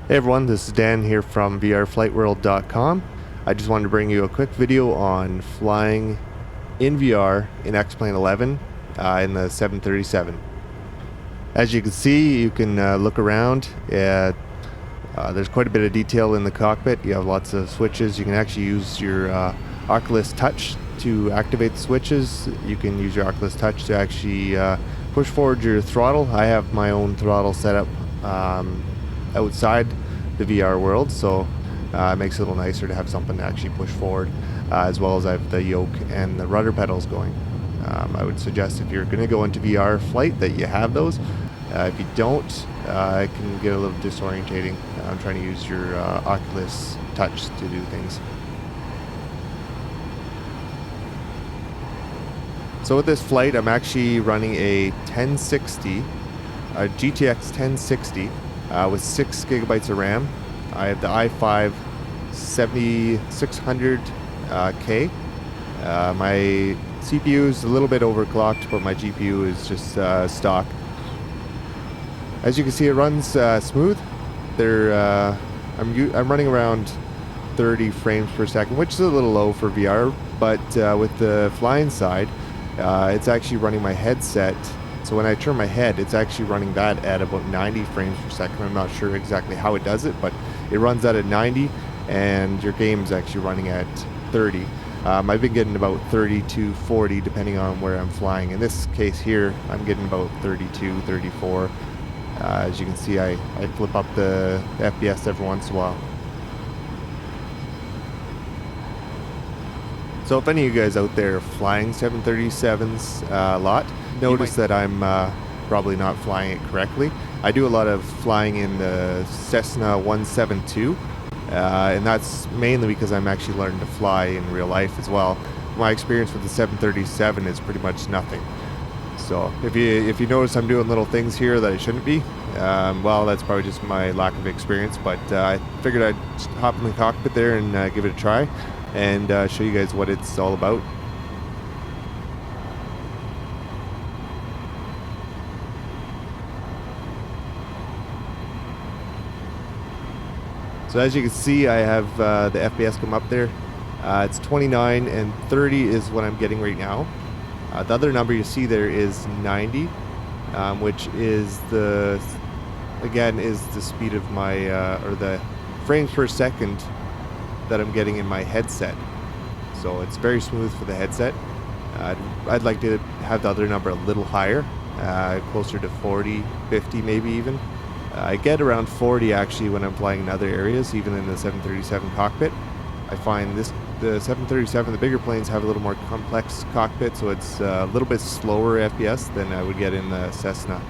Hey everyone, this is Dan here from VRFlightWorld.com. I just wanted to bring you a quick video on flying in VR in X-Plane 11 in the 737. As you can see, you can look around. There's quite a bit of detail in the cockpit. You have lots of switches. You can actually use your Oculus Touch to activate the switches. You can use your Oculus Touch to actually push forward your throttle. I have my own throttle set up outside the VR world, so it makes it a little nicer to have something to actually push forward, as well as I have the Yoke and the Rudder Pedals going. I would suggest if you're going to go into VR flight that you have those. If you don't, it can get a little disorientating. I'm trying to use your Oculus Touch to do things. So with this flight, I'm actually running a 1060, a GTX 1060 with 6 gigabytes of RAM. I have the i5 7600K. My CPU is a little bit overclocked, but my GPU is just stock. As you can see, it runs smooth. I'm running around 30 frames per second, which is a little low for VR, but with the flying side, it's actually running my headset. So when I turn my head, it's actually running that at about 90 frames per second. I'm not sure exactly how it does it, but it runs that at 90, and your game's actually running at 30. I've been getting about 30 to 40 depending on where I'm flying. In this case here, I'm getting about 32, 34. As you can see, I flip up the FPS every once in a while. So if any of you guys out there are flying 737s a lot, notice that I'm probably not flying it correctly. I do a lot of flying in the Cessna 172, and that's mainly because I'm actually learning to fly in real life as well. My experience with the 737 is pretty much nothing. So if you notice I'm doing little things here that I shouldn't be, well, that's probably just my lack of experience, but I figured I'd hop in the cockpit there and give it a try and show you guys what it's all about. So as you can see, I have the FPS come up there. It's 29 and 30 is what I'm getting right now. The other number you see there is 90, which is the speed of my or the frames per second that I'm getting in my headset. So it's very smooth for the headset. I'd like to have the other number a little higher, closer to 40, 50 maybe even. I get around 40 actually when I'm flying in other areas, even in the 737 cockpit. I find the 737, the bigger planes have a little more complex cockpit, so it's a little bit slower FPS than I would get in the Cessna.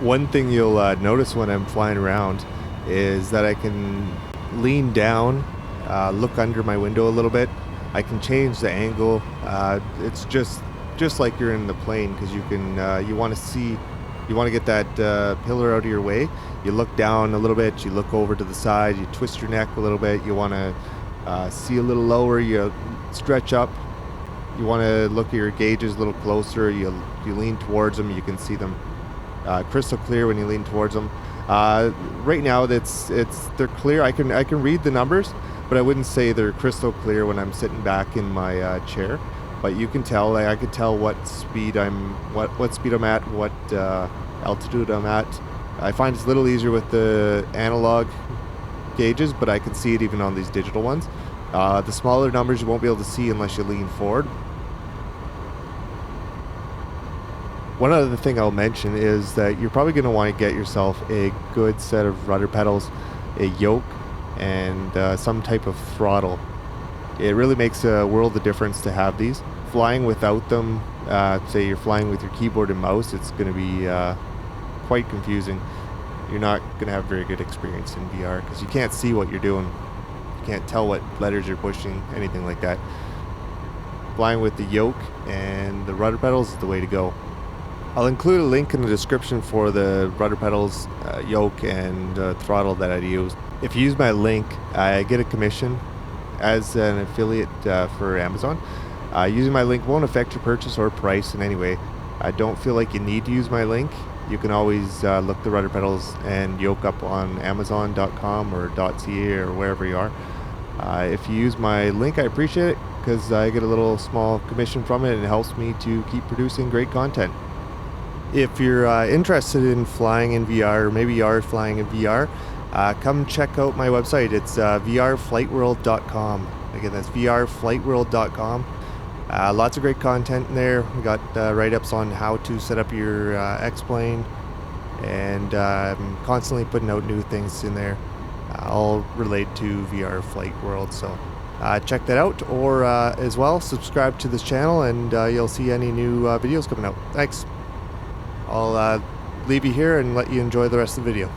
One thing you'll notice when I'm flying around is that I can lean down, look under my window a little bit. I can change the angle. It's just like you're in the plane, because you can you want to get that pillar out of your way. You look down a little bit, you look over to the side, you twist your neck a little bit. You want to see a little lower, you stretch up. You want to look at your gauges a little closer. You lean towards them, you can see them crystal clear when you lean towards them. Right now they're clear. I can read the numbers, but I wouldn't say they're crystal clear when I'm sitting back in my chair. But you can tell, I could tell what speed I'm at, what altitude I'm at. I find it's a little easier with the analog gauges, but I can see it even on these digital ones. The smaller numbers you won't be able to see unless you lean forward. One other thing I'll mention is that you're probably going to want to get yourself a good set of rudder pedals, a yoke, and some type of throttle. It really makes a world of difference to have these. Flying without them, say you're flying with your keyboard and mouse, it's going to be quite confusing. You're not going to have a very good experience in VR because you can't see what you're doing. You can't tell what letters you're pushing, anything like that. Flying with the yoke and the rudder pedals is the way to go. I'll include a link in the description for the rudder pedals, yoke, and throttle that I use. If you use my link, I get a commission as an affiliate for Amazon. Using my link won't affect your purchase or price in any way. I don't feel like you need to use my link. You can always look the rudder pedals and yoke up on Amazon.com or .ca or wherever you are. If you use my link, I appreciate it because I get a little small commission from it and it helps me to keep producing great content. If you're interested in flying in VR, or maybe you are flying in VR, come check out my website. It's vrflightworld.com. Again, that's vrflightworld.com. Lots of great content in there. We got write-ups on how to set up your X-plane, and I'm constantly putting out new things in there, all related to VR Flight World. So check that out, or as well, subscribe to this channel, and you'll see any new videos coming out. Thanks. I'll leave you here and let you enjoy the rest of the video.